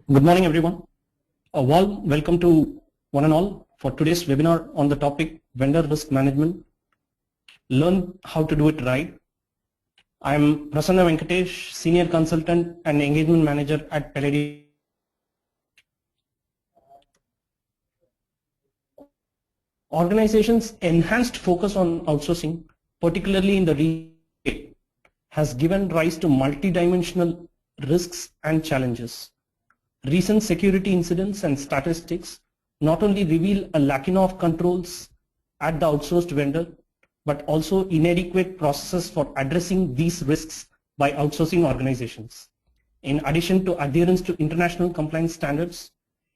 Good morning, everyone. A warm welcome to one and all for today's webinar on the topic vendor risk management. Learn how to do it right. I am Prasanna Venkatesh, Senior Consultant and Engagement Manager at Paladion. Organizations' enhanced focus on outsourcing, particularly in the retail, has given rise to multidimensional risks and challenges. Recent security incidents and statistics not only reveal a lack of controls at the outsourced vendor, but also inadequate processes for addressing these risks by outsourcing organizations. In addition to adherence to international compliance standards,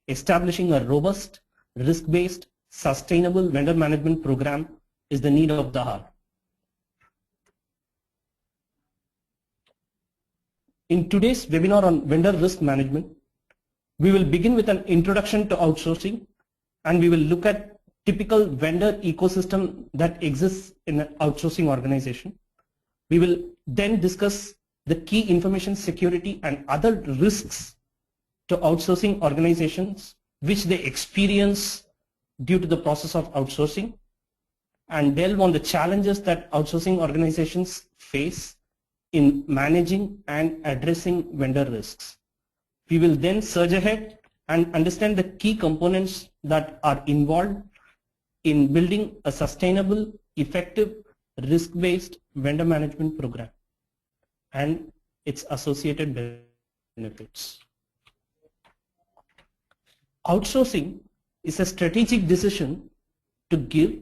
establishing a robust, risk-based, sustainable vendor management program is the need of the hour. In today's webinar on vendor risk management, we will begin with an introduction to outsourcing, and we will look at typical vendor ecosystem that exists in an outsourcing organization. We will then discuss the key information security and other risks to outsourcing organizations which they experience due to the process of outsourcing, and delve on the challenges that outsourcing organizations face in managing and addressing vendor risks. We will then surge ahead and understand the key components that are involved in building a sustainable, effective, risk-based vendor management program and its associated benefits. Outsourcing is a strategic decision to give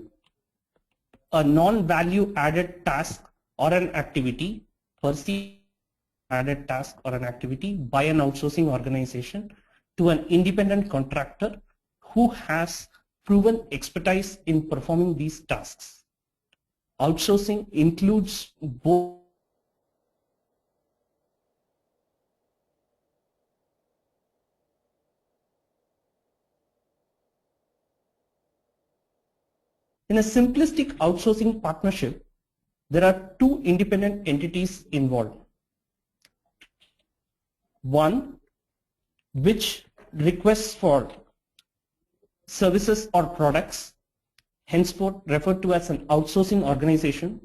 a non-value added task or an activity, perceived added task or an activity by an outsourcing organization to an independent contractor who has proven expertise in performing these tasks. Outsourcing includes both in a simplistic outsourcing partnership, there are two independent entities involved. One, which requests for services or products, henceforth referred to as an outsourcing organization,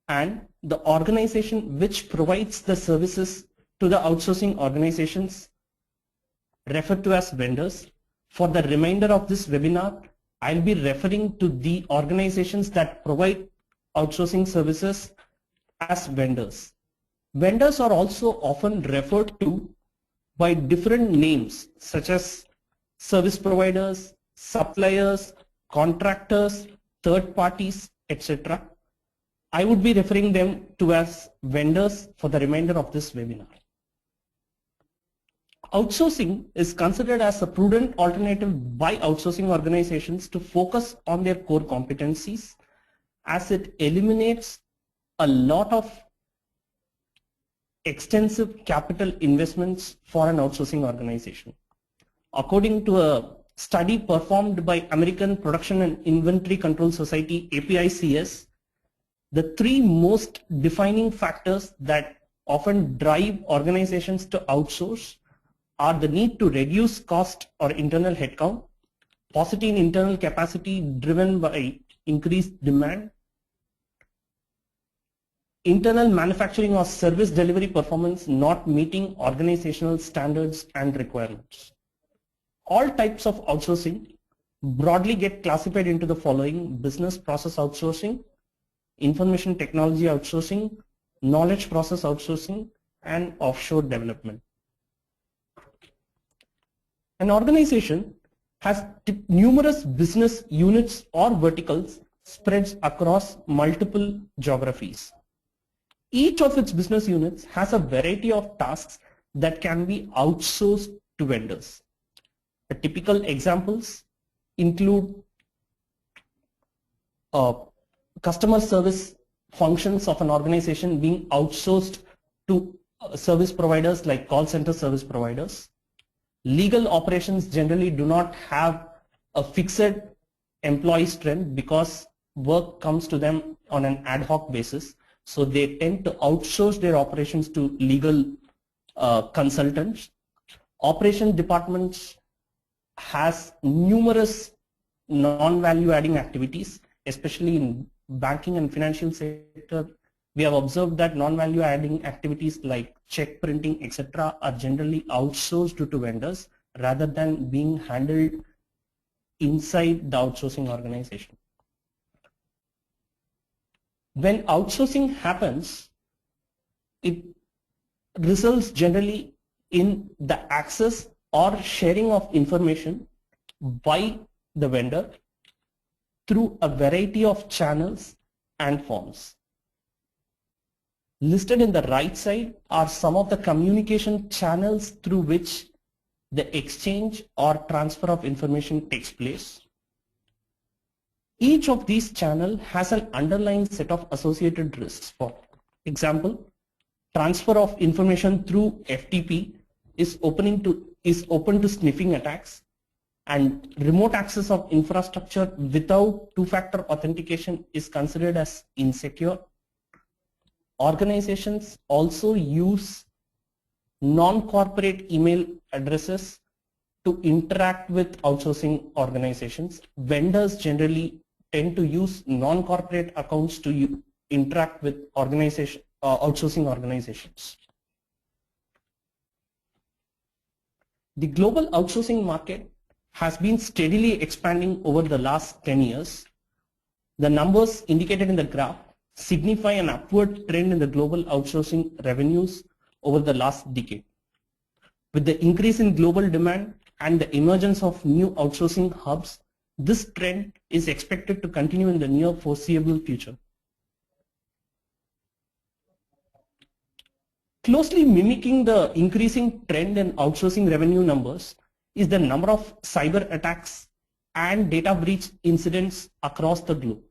and the organization which provides the services to the outsourcing organizations, referred to as vendors. For the remainder of this webinar, I'll be referring to the organizations that provide outsourcing services as vendors. Vendors are also often referred to by different names such as service providers, suppliers, contractors, third parties, etc. I would be referring them to as vendors for the remainder of this webinar. Outsourcing is considered as a prudent alternative by outsourcing organizations to focus on their core competencies, as it eliminates a lot of extensive capital investments for an outsourcing organization. According to a study performed by American Production and Inventory Control Society, APICS, the three most defining factors that often drive organizations to outsource are the need to reduce cost or internal headcount, paucity in internal capacity driven by increased demand, internal manufacturing or service delivery performance not meeting organizational standards and requirements. All types of outsourcing broadly get classified into the following: business process outsourcing, information technology outsourcing, knowledge process outsourcing, and offshore development. An organization has numerous business units or verticals spread across multiple geographies. Each of its business units has a variety of tasks that can be outsourced to vendors. The typical examples include customer service functions of an organization being outsourced to service providers like call center service providers. Legal operations generally do not have a fixed employee strength because work comes to them on an ad hoc basis. So they tend to outsource their operations to legal consultants. Operation departments has numerous non-value adding activities, especially in banking and financial sector. We have observed that non-value adding activities like check printing, etc. are generally outsourced to vendors rather than being handled inside the outsourcing organization. When outsourcing happens, it results generally in the access or sharing of information by the vendor through a variety of channels and forms. Listed in the right side are some of the communication channels through which the exchange or transfer of information takes place. Each of these channels has an underlying set of associated risks. For example, transfer of information through FTP is open to sniffing attacks, and remote access of infrastructure without two-factor authentication is considered as insecure. Organizations also use non-corporate email addresses to interact with outsourcing organizations. Vendors generally tend to use non-corporate accounts to interact with outsourcing organizations. The global outsourcing market has been steadily expanding over the last 10 years. The numbers indicated in the graph signify an upward trend in the global outsourcing revenues over the last decade. With the increase in global demand and the emergence of new outsourcing hubs, this trend is expected to continue in the near foreseeable future. Closely mimicking the increasing trend in outsourcing revenue numbers is the number of cyber attacks and data breach incidents across the globe.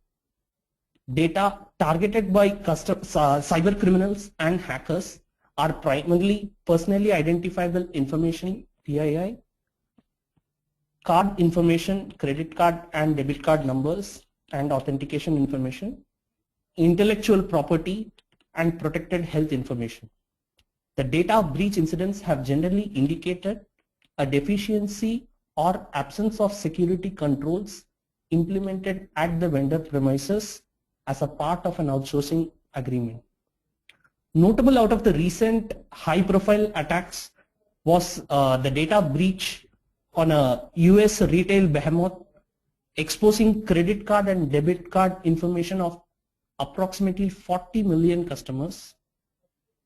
Data targeted by cyber criminals and hackers are primarily personally identifiable information, PII, card information, credit card and debit card numbers and authentication information, intellectual property and protected health information. The data breach incidents have generally indicated a deficiency or absence of security controls implemented at the vendor premises as a part of an outsourcing agreement. Notable out of the recent high-profile attacks was the data breach on a US retail behemoth, exposing credit card and debit card information of approximately 40 million customers.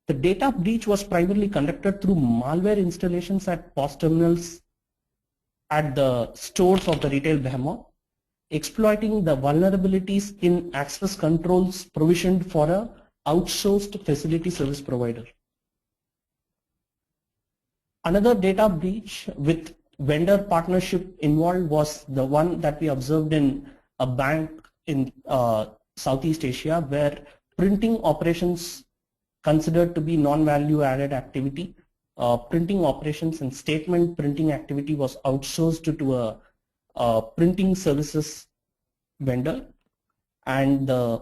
The data breach was primarily conducted through malware installations at POS terminals at the stores of the retail behemoth, exploiting the vulnerabilities in access controls provisioned for a outsourced facility service provider. Another data breach with vendor partnership involved was the one that we observed in a bank in Southeast Asia, where printing operations considered to be non-value added activity. Printing operations and statement printing activity was outsourced to a printing services vendor, and the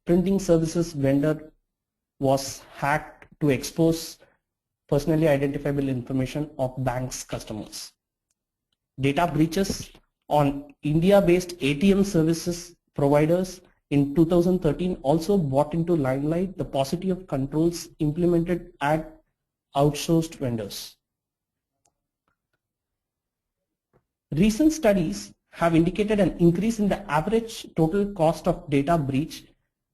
printing services vendor was hacked to expose personally identifiable information of bank's customers. Data breaches on India-based ATM services providers in 2013 also brought into limelight the paucity of controls implemented at outsourced vendors. Recent studies have indicated an increase in the average total cost of data breach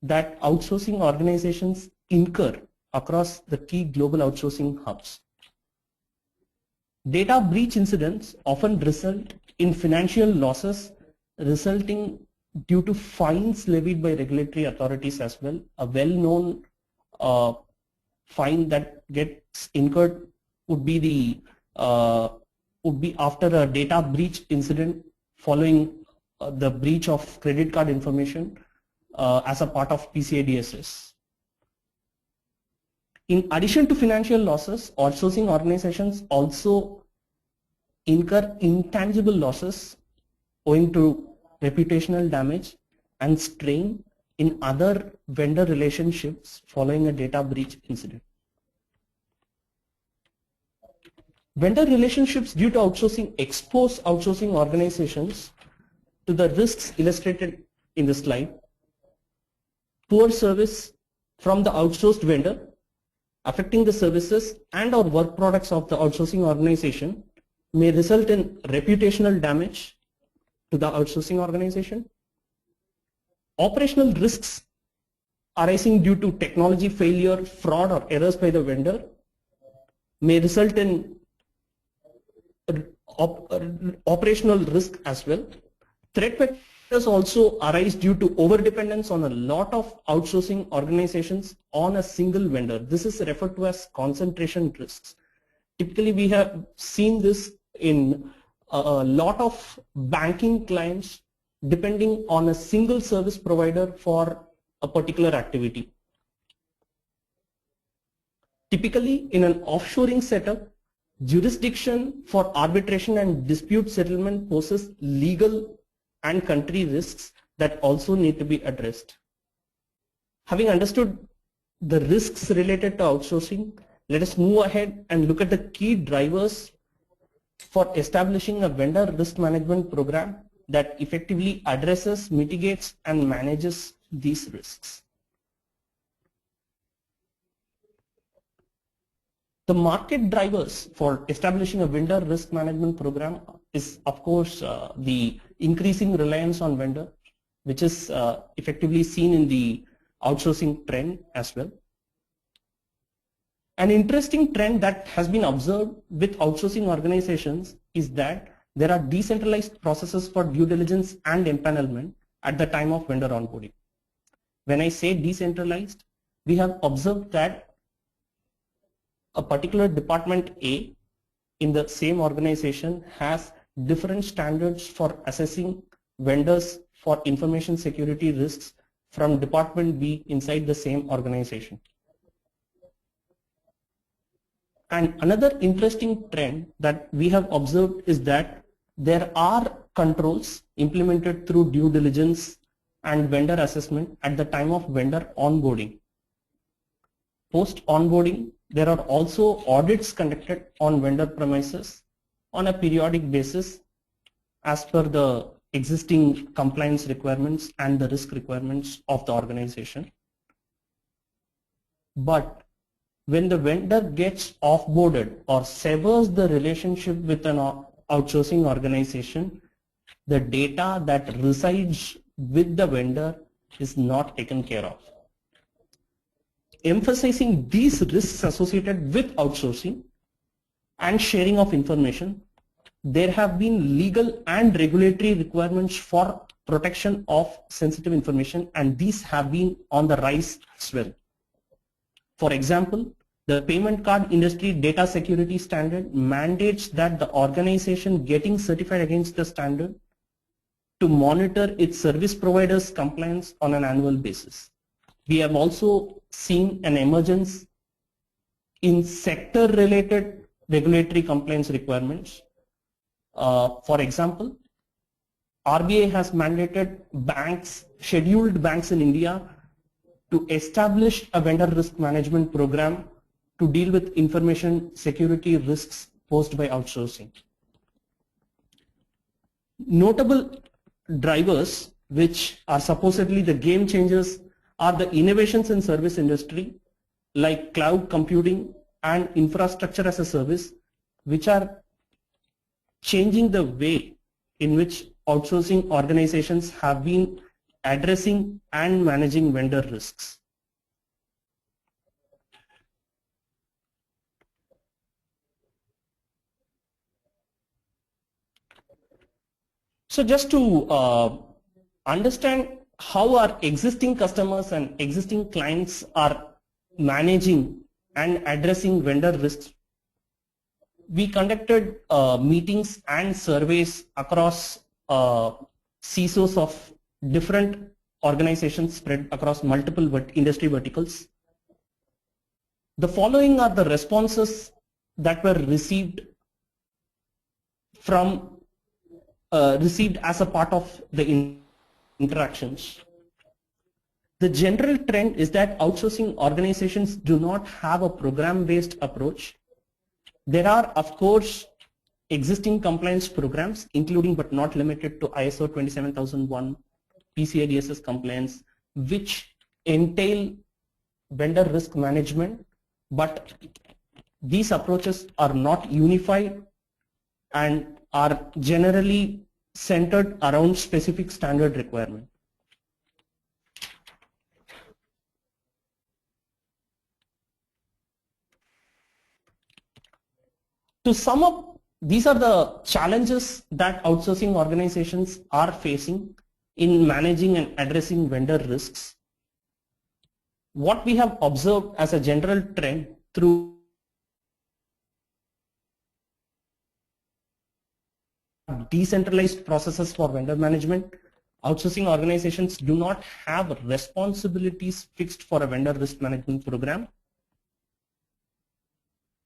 that outsourcing organizations incur across the key global outsourcing hubs. Data breach incidents often result in financial losses resulting due to fines levied by regulatory authorities as well. A well-known fine that gets incurred would be after a data breach incident following the breach of credit card information as a part of PCI DSS. In addition to financial losses, outsourcing organizations also incur intangible losses owing to reputational damage and strain in other vendor relationships following a data breach incident. Vendor relationships due to outsourcing expose outsourcing organizations to the risks illustrated in the slide. Poor service from the outsourced vendor affecting the services and or work products of the outsourcing organization may result in reputational damage to the outsourcing organization. Operational risks arising due to technology failure, fraud or errors by the vendor may result in operational risk as well. Threat vectors also arise due to overdependence on a lot of outsourcing organizations on a single vendor. This is referred to as concentration risks. Typically, we have seen this in a lot of banking clients depending on a single service provider for a particular activity. Typically, in an offshoring setup, jurisdiction for arbitration and dispute settlement poses legal and country risks that also need to be addressed. Having understood the risks related to outsourcing, let us move ahead and look at the key drivers for establishing a vendor risk management program that effectively addresses, mitigates, and manages these risks. The market drivers for establishing a vendor risk management program is, of course, the increasing reliance on vendor, which is effectively seen in the outsourcing trend as well. An interesting trend that has been observed with outsourcing organizations is that there are decentralized processes for due diligence and empanelment at the time of vendor onboarding. When I say decentralized, we have observed that a particular department A in the same organization has different standards for assessing vendors for information security risks from department B inside the same organization. And another interesting trend that we have observed is that there are controls implemented through due diligence and vendor assessment at the time of vendor onboarding. Post onboarding, there are also audits conducted on vendor premises on a periodic basis as per the existing compliance requirements and the risk requirements of the organization. But when the vendor gets offboarded or severs the relationship with an outsourcing organization, the data that resides with the vendor is not taken care of. Emphasizing these risks associated with outsourcing and sharing of information, there have been legal and regulatory requirements for protection of sensitive information, and these have been on the rise as well. For example, the payment card industry data security standard mandates that the organization getting certified against the standard to monitor its service providers' compliance on an annual basis. We have also seen an emergence in sector-related regulatory compliance requirements. For example, RBI has mandated banks, scheduled banks in India, to establish a vendor risk management program to deal with information security risks posed by outsourcing. Notable drivers which are supposedly the game changers are the innovations in service industry like cloud computing and infrastructure as a service, which are changing the way in which outsourcing organizations have been addressing and managing vendor risks. So just to understand how our existing customers and existing clients are managing and addressing vendor risks, we conducted meetings and surveys across CISOs of different organizations spread across multiple industry verticals. The following are the responses that were received as a part of the interactions. The general trend is that outsourcing organizations do not have a program-based approach There are, of course, existing compliance programs, including but not limited to ISO 27001, PCI DSS compliance, which entail vendor risk management, but these approaches are not unified and are generally centered around specific standard requirement. To sum up, these are the challenges that outsourcing organizations are facing in managing and addressing vendor risks. What we have observed as a general trend through decentralized processes for vendor management, outsourcing organizations do not have responsibilities fixed for a vendor risk management program.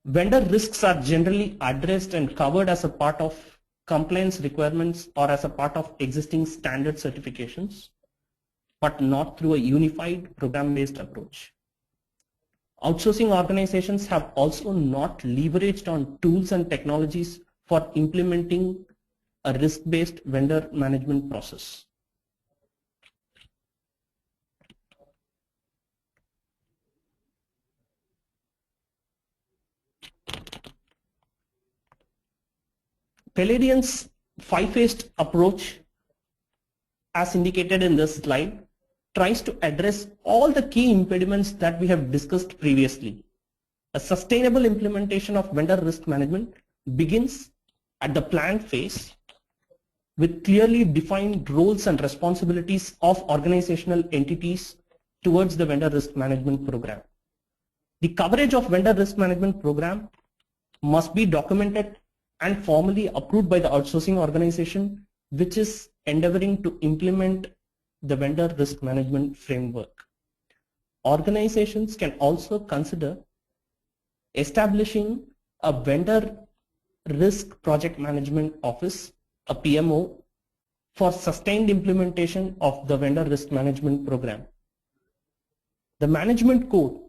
Vendor risks are generally addressed and covered as a part of compliance requirements or as a part of existing standard certifications, but not through a unified program-based approach. Outsourcing organizations have also not leveraged on tools and technologies for implementing a risk-based vendor management process. Paladion's five-phased approach, as indicated in this slide, tries to address all the key impediments that we have discussed previously. A sustainable implementation of vendor risk management begins at the plan phase with clearly defined roles and responsibilities of organizational entities towards the vendor risk management program. The coverage of vendor risk management program must be documented and formally approved by the outsourcing organization, which is endeavoring to implement the vendor risk management framework. Organizations can also consider establishing a vendor risk project management office, a PMO, for sustained implementation of the vendor risk management program. The management code,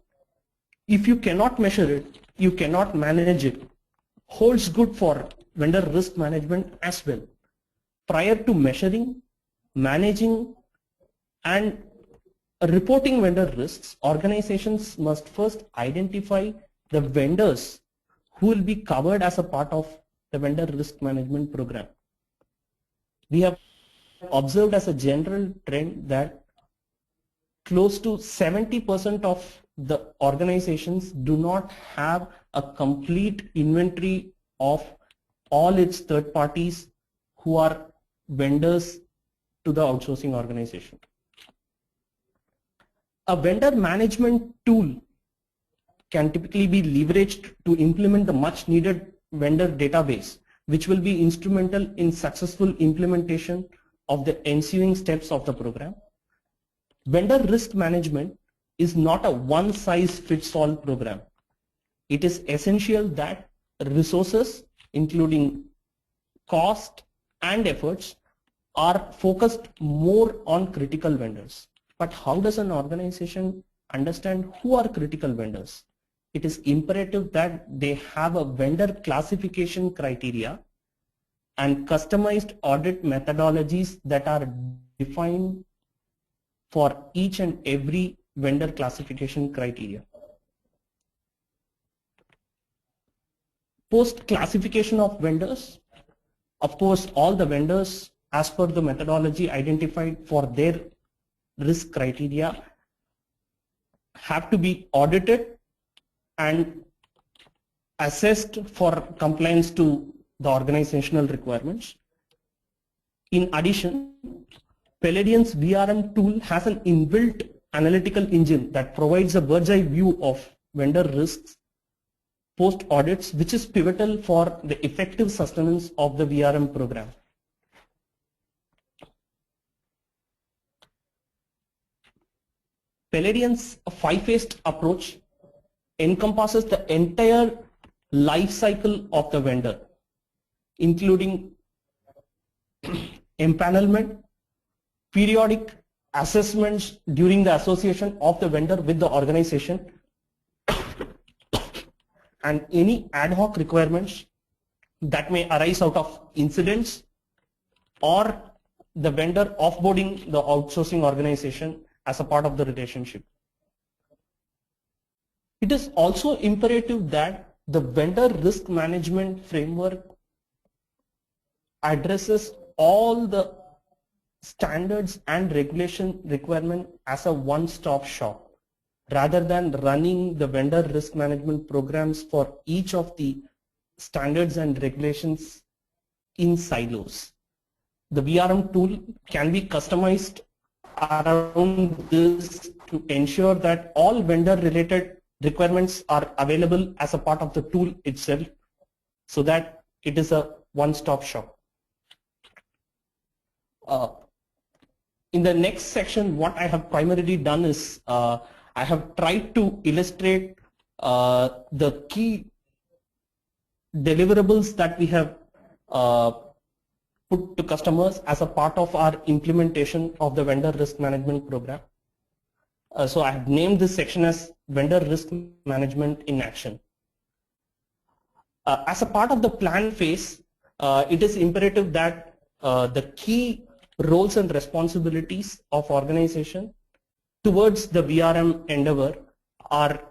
if you cannot measure it, you cannot manage it, holds good for vendor risk management as well. Prior to measuring, managing, and reporting vendor risks, organizations must first identify the vendors who will be covered as a part of the vendor risk management program. We have observed as a general trend that close to 70% of the organizations do not have a complete inventory of all its third parties who are vendors to the outsourcing organization. A vendor management tool can typically be leveraged to implement the much needed vendor database, which will be instrumental in successful implementation of the ensuing steps of the program. Vendor risk management is not a one-size-fits-all program. It is essential that resources, including cost and efforts, are focused more on critical vendors. But how does an organization understand who are critical vendors? It is imperative that they have a vendor classification criteria and customized audit methodologies that are defined for each and every vendor classification criteria. Post classification of vendors, of course, all the vendors as per the methodology identified for their risk criteria have to be audited and assessed for compliance to the organizational requirements. In addition, Paladion's VRM tool has an inbuilt analytical engine that provides a bird's eye view of vendor risks post audits, which is pivotal for the effective sustenance of the VRM program. Paladion's five-phased approach encompasses the entire life cycle of the vendor, including empanelment, periodic assessments during the association of the vendor with the organization, and any ad hoc requirements that may arise out of incidents or the vendor offboarding the outsourcing organization as a part of the relationship. It is also imperative that the vendor risk management framework addresses all the standards and regulation requirement as a one-stop shop, rather than running the vendor risk management programs for each of the standards and regulations in silos. The VRM tool can be customized around this to ensure that all vendor related requirements are available as a part of the tool itself, so that it is a one-stop shop. In the next section, what I have primarily done is I have tried to illustrate the key deliverables that we have put to customers as a part of our implementation of the vendor risk management program. So I have named this section as vendor risk management in action. As a part of the plan phase, it is imperative that the key roles and responsibilities of organization towards the VRM endeavor are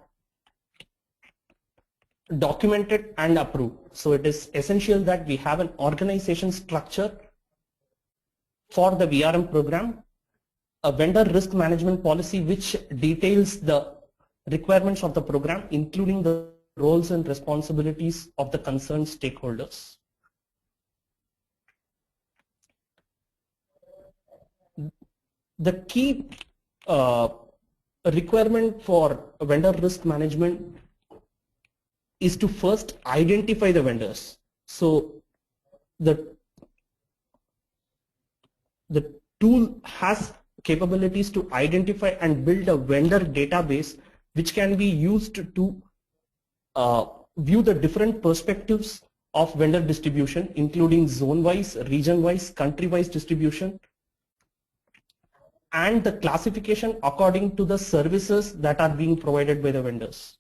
documented and approved. So it is essential that we have an organization structure for the VRM program, a vendor risk management policy which details the requirements of the program, including the roles and responsibilities of the concerned stakeholders. The key requirement for vendor risk management is to first identify the vendors. So the tool has capabilities to identify and build a vendor database which can be used to view the different perspectives of vendor distribution, including zone-wise, region-wise, country-wise distribution, and the classification according to the services that are being provided by the vendors.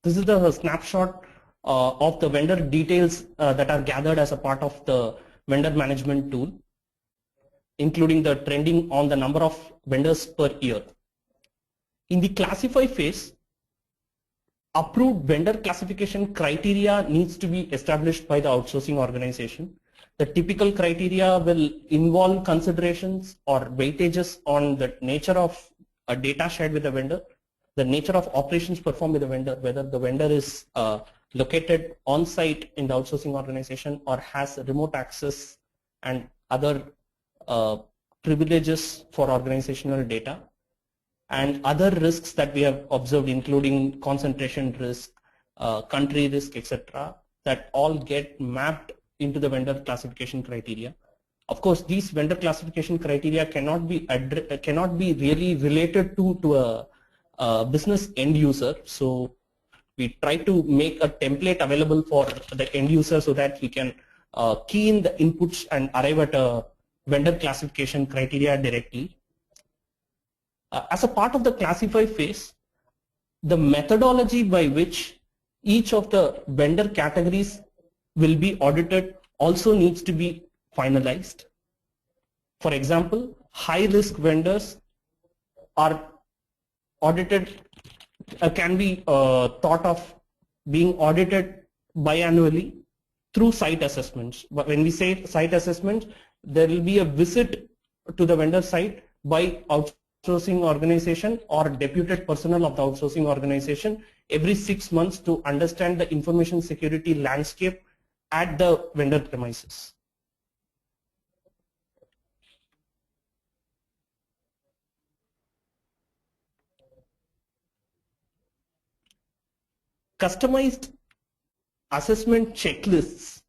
This is the snapshot of the vendor details that are gathered as a part of the vendor management tool, including the trending on the number of vendors per year. In the classify phase, approved vendor classification criteria needs to be established by the outsourcing organization. The typical criteria will involve considerations or weightages on the nature of a data shared with the vendor, the nature of operations performed with the vendor, whether the vendor is located on site in the outsourcing organization or has remote access and other privileges for organizational data, and other risks that we have observed, including concentration risk, country risk, etc., that all get mapped into the vendor classification criteria. Of course, these vendor classification criteria cannot be really related to a business end user. So we try to make a template available for the end user so that he can key in the inputs and arrive at a vendor classification criteria directly. As a part of the classify phase, the methodology by which each of the vendor categories will be audited also needs to be finalized. For example, high risk vendors are audited, can be thought of being audited biannually through site assessments. But when we say site assessments, there will be a visit to the vendor site by outsourcing organization or deputed personnel of the outsourcing organization every 6 months to understand the information security landscape at the vendor premises. Customized assessment checklists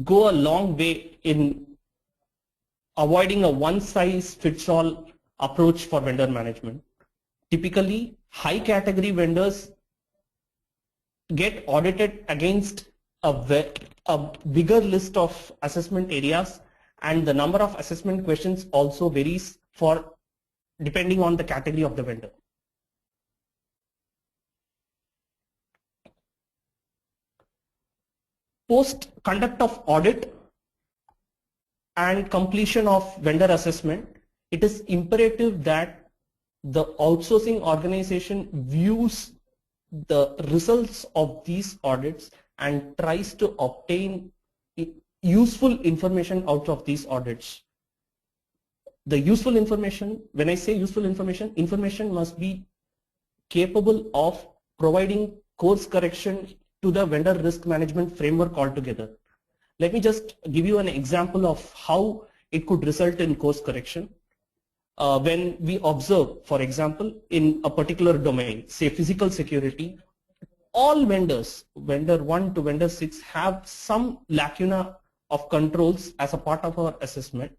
go a long way in avoiding a one-size-fits-all approach for vendor management. Typically, high category vendors get audited against a bigger list of assessment areas, and the number of assessment questions also varies for depending on the category of the vendor. Post conduct of audit and completion of vendor assessment, it is imperative that the outsourcing organization views the results of these audits and tries to obtain useful information out of these audits. The useful information, when I say useful information, information must be capable of providing course correction to the vendor risk management framework altogether. Let me just give you an example of how it could result in course correction. When we observe, for example, in a particular domain, say physical security, all vendors, vendor 1 to vendor 6, have some lacuna of controls as a part of our assessment.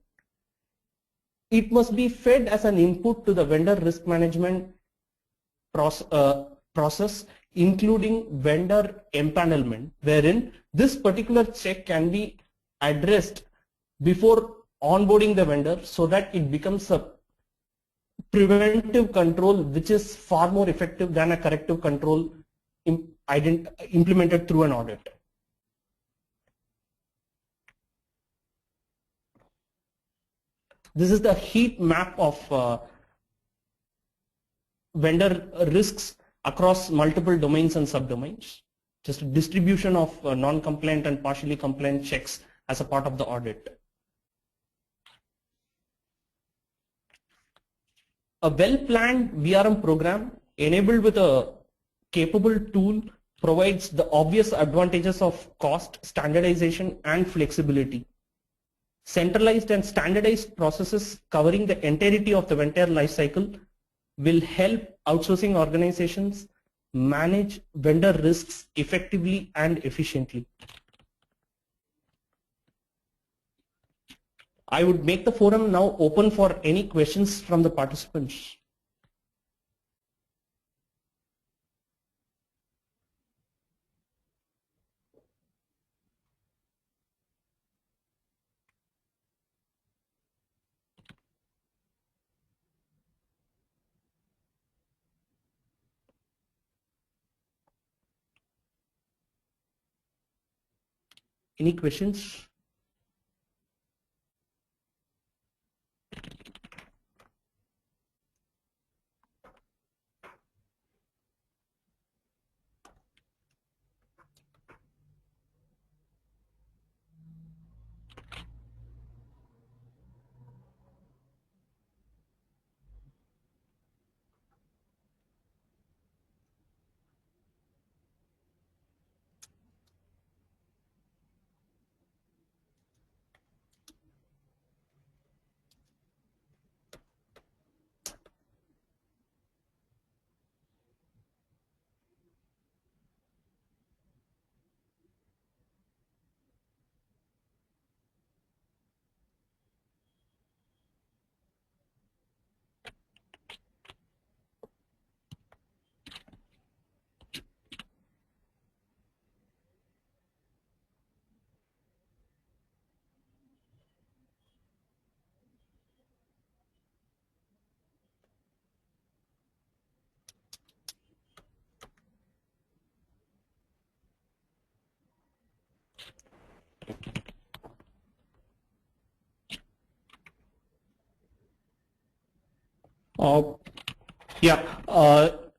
It must be fed as an input to the vendor risk management process, including vendor empanelment, wherein this particular check can be addressed before onboarding the vendor so that it becomes a preventive control which is far more effective than a corrective control implemented through an audit. This is the heat map of vendor risks across multiple domains and subdomains. Just a distribution of non-compliant and partially compliant checks as a part of the audit. A well-planned VRM program enabled with a capable tool provides the obvious advantages of cost, standardization, and flexibility. Centralized and standardized processes covering the entirety of the entire life cycle will help outsourcing organizations manage vendor risks effectively and efficiently. I would make the forum now open for any questions from the participants. Any questions?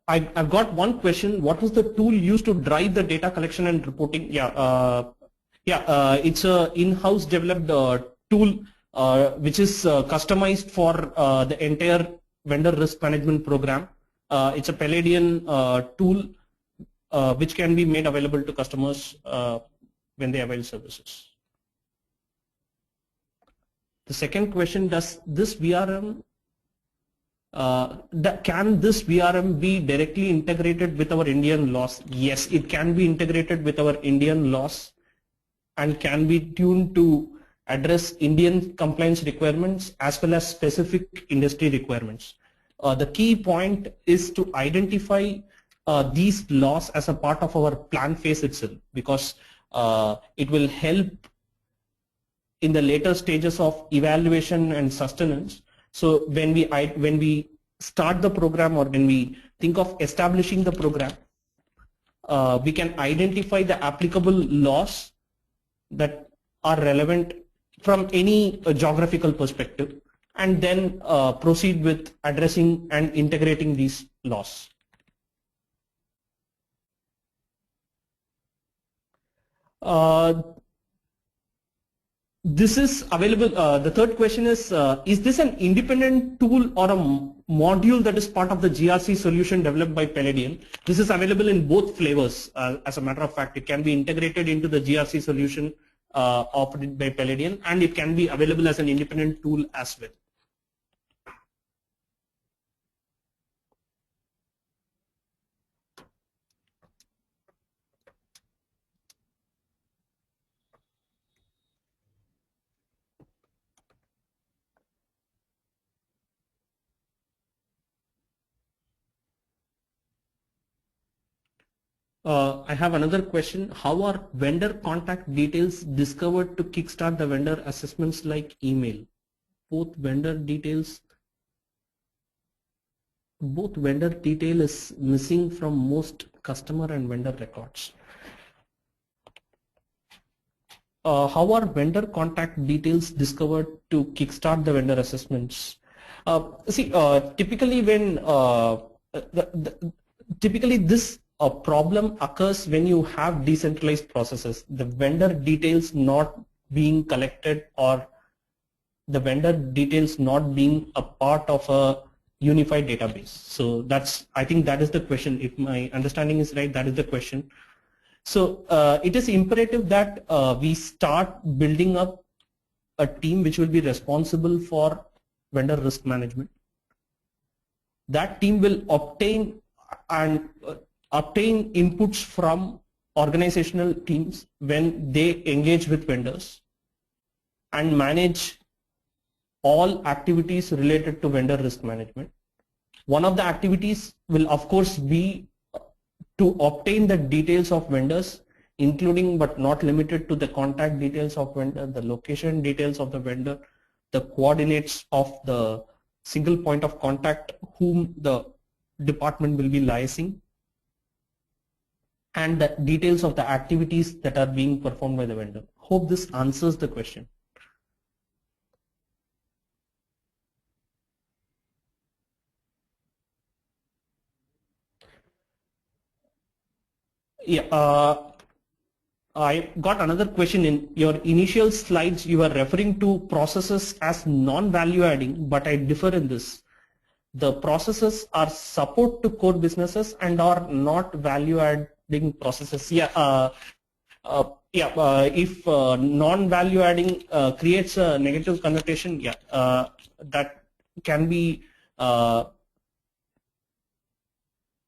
I've got one question. What was the tool used to drive the data collection and reporting? It's a in-house developed tool which is customized for the entire vendor risk management program. It's a Paladion tool which can be made available to customers when they avail services. The second question, does this VRM can this VRM be directly integrated with our Indian laws? Yes, it can be integrated with our Indian laws and can be tuned to address Indian compliance requirements as well as specific industry requirements. The key point is to identify these laws as a part of our plan phase itself, because it will help in the later stages of evaluation and sustenance. So when we start the program, or when we think of establishing the program, we can identify the applicable laws that are relevant from any geographical perspective, and then proceed with addressing and integrating these laws. This is available. The third question is this an independent tool or a module that is part of the GRC solution developed by Paladion? This is available in both flavors. As a matter of fact, it can be integrated into the GRC solution offered by Paladion, and it can be available as an independent tool as well. I have another question. How are vendor contact details discovered to kickstart the vendor assessments like email? Both vendor detail is missing from most customer and vendor records. How are vendor contact details discovered to kickstart the vendor assessments? Typically when typically this a problem occurs when you have decentralized processes, the vendor details not being collected, or the vendor details not being a part of a unified database. So I think that is the question. If my understanding is right, that is the question. So it is imperative that we start building up a team which will be responsible for vendor risk management. That team will obtain inputs from organizational teams when they engage with vendors, and manage all activities related to vendor risk management. One of the activities will of course be to obtain the details of vendors, including but not limited to the contact details of vendor, the location details of the vendor, the coordinates of the single point of contact whom the department will be liaising, and the details of the activities that are being performed by the vendor. Hope this answers the question. Yeah, I got another question. In your initial slides, you are referring to processes as non-value adding, but I differ in this. The processes are support to core businesses and are not value adding processes. Yeah, if non-value adding creates a negative connotation, yeah, that can be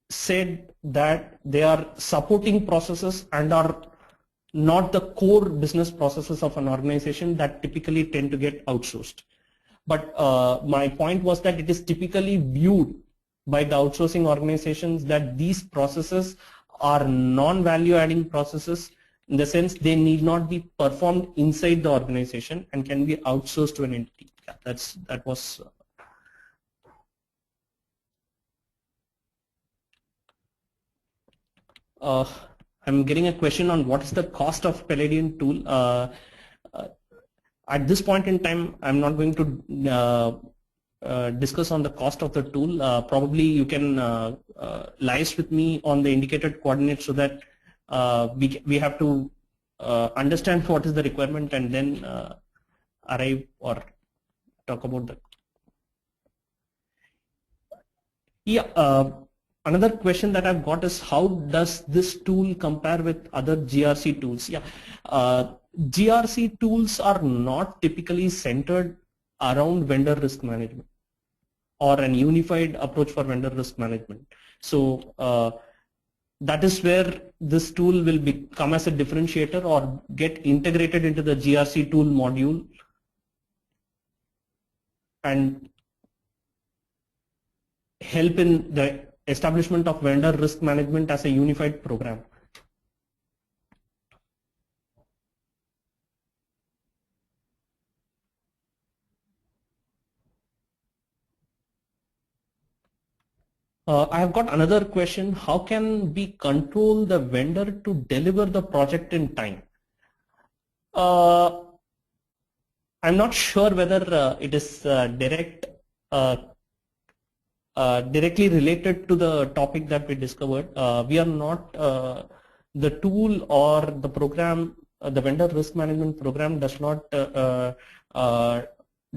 said that they are supporting processes and are not the core business processes of an organization that typically tend to get outsourced. But my point was that it is typically viewed by the outsourcing organizations that these processes are non-value adding processes, in the sense they need not be performed inside the organization and can be outsourced to an entity. Yeah, that was. I'm getting a question on what is the cost of Paladion tool. At this point in time, I'm not going to discuss on the cost of the tool. Probably you can liaise with me on the indicated coordinates, so that we have to understand what is the requirement and then arrive or talk about that. Yeah. Another question that I've got is, how does this tool compare with other GRC tools? Yeah, GRC tools are not typically centered around vendor risk management or an unified approach for vendor risk management. So that is where this tool will become as a differentiator or get integrated into the GRC tool module and help in the establishment of vendor risk management as a unified program. I have got another question. How can we control the vendor to deliver the project in time? I'm not sure whether it is uh, directly related to the topic that we discovered. We are not the tool or the program, the vendor risk management program does not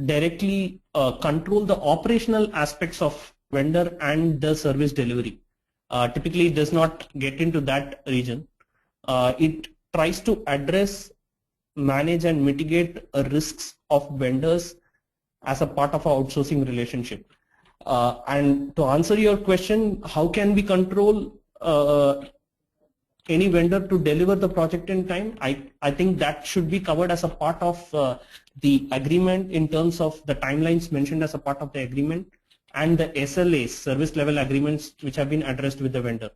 directly control the operational aspects of vendor and the service delivery. Typically, it does not get into that region. It tries to address, manage and mitigate risks of vendors as a part of our outsourcing relationship. And to answer your question, how can we control any vendor to deliver the project in time? I think that should be covered as a part of the agreement in terms of the timelines mentioned as a part of the agreement and the SLAs, service level agreements, which have been addressed with the vendor.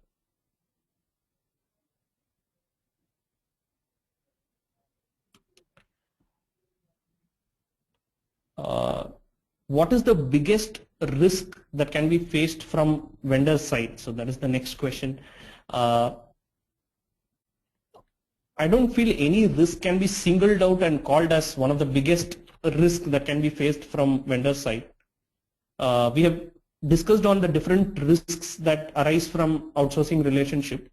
What is the biggest risk that can be faced from vendor side? So that is the next question. I don't feel any risk can be singled out and called as one of the biggest risks that can be faced from vendor side. We have discussed on the different risks that arise from outsourcing relationship.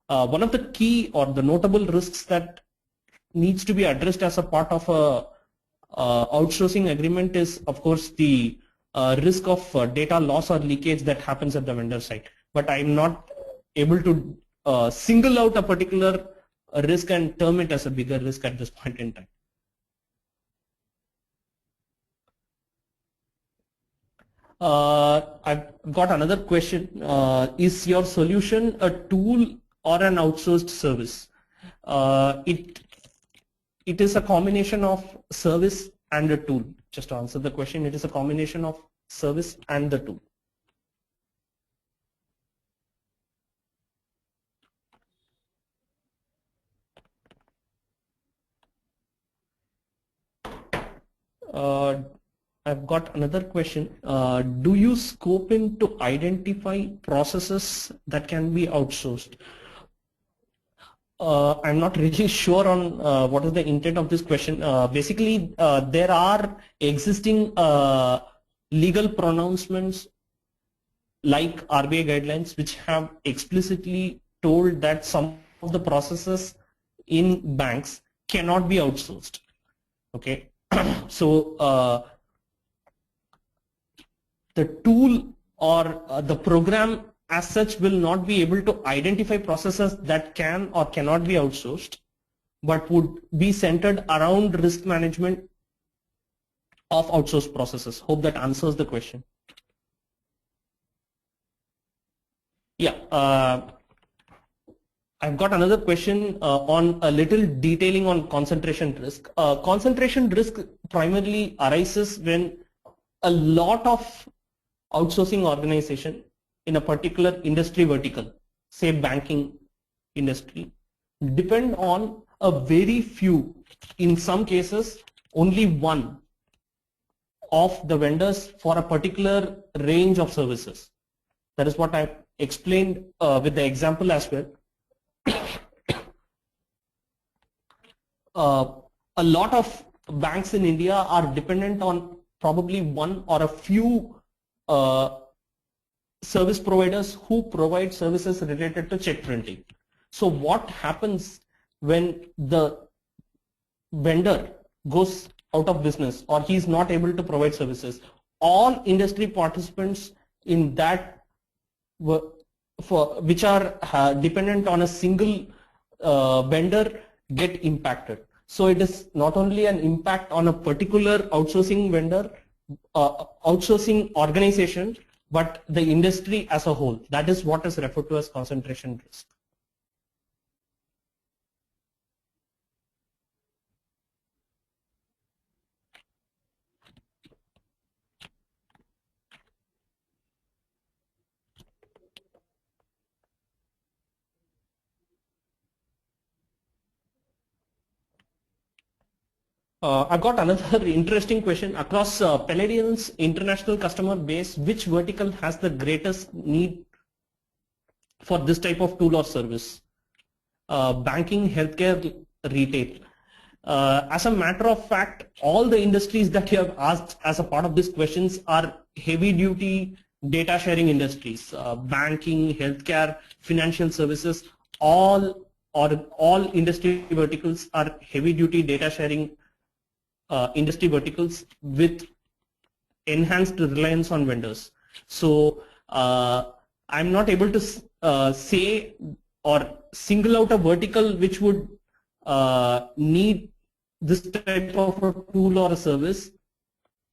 One of the key or the notable risks that needs to be addressed as a part of a outsourcing agreement is, of course, the risk of data loss or leakage that happens at the vendor side. But I'm not able to single out a particular risk and term it as a bigger risk at this point in time. I've got another question. Is your solution a tool or an outsourced service? It is a combination of service and a tool. Just to answer the question, it is a combination of service and the tool. I've got another question. Do you scope in to identify processes that can be outsourced? I'm not really sure on what is the intent of this question. Basically, there are existing legal pronouncements like RBI guidelines which have explicitly told that some of the processes in banks cannot be outsourced. Okay, so the tool or the program as such will not be able to identify processes that can or cannot be outsourced, but would be centered around risk management of outsourced processes. Hope that answers the question. Yeah, I've got another question on a little detailing on concentration risk. Concentration risk primarily arises when a lot of outsourcing organization in a particular industry vertical, say banking industry, depend on a very few, in some cases only one of the vendors for a particular range of services. That is what I explained with the example as well. A lot of banks in India are dependent on probably one or a few service providers who provide services related to check printing. So what happens when the vendor goes out of business or he is not able to provide services? All industry participants in that which are dependent on a single vendor get impacted. So it is not only an impact on a particular outsourcing vendor, outsourcing organization, but the industry as a whole. That is what is referred to as concentration risk. I've got another interesting question. Across Paladion's international customer base, which vertical has the greatest need for this type of tool or service. Banking, healthcare, retail. As a matter of fact, all the industries that you have asked as a part of these questions are heavy duty data sharing industries. Banking, healthcare, financial services, all industry verticals are heavy duty data sharing industry verticals with enhanced reliance on vendors. So I'm not able to say or single out a vertical which would need this type of a tool or a service.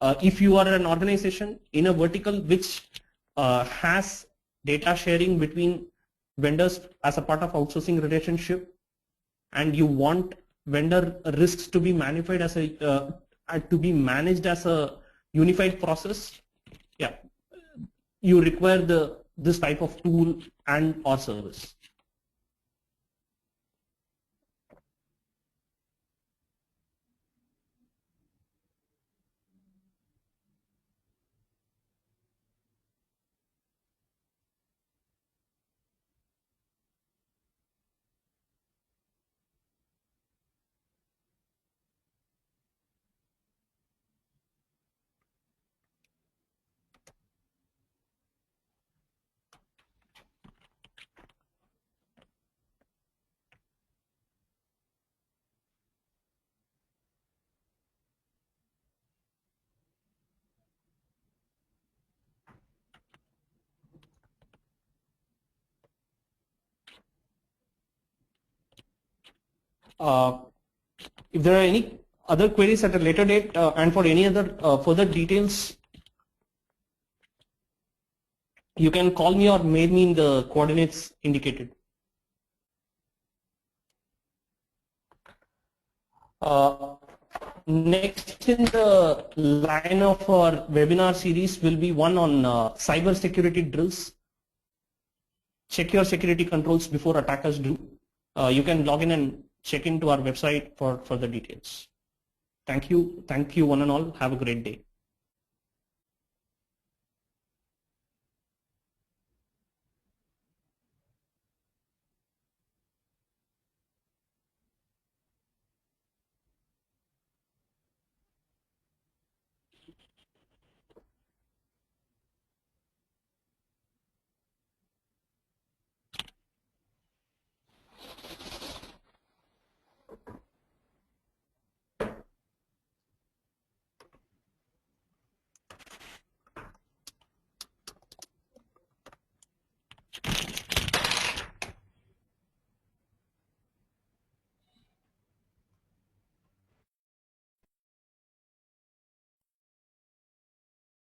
If you are an organization in a vertical which has data sharing between vendors as a part of outsourcing relationship, and you want vendor risks to be managed as a unified process, yeah, you require this type of tool and or service. If there are any other queries at a later date and for any other further details, you can call me or mail me in the coordinates indicated. Next in the line of our webinar series will be one on cyber security drills. Check your security controls before attackers do. You can log in and check into our website for further details. Thank you one and all. Have a great day.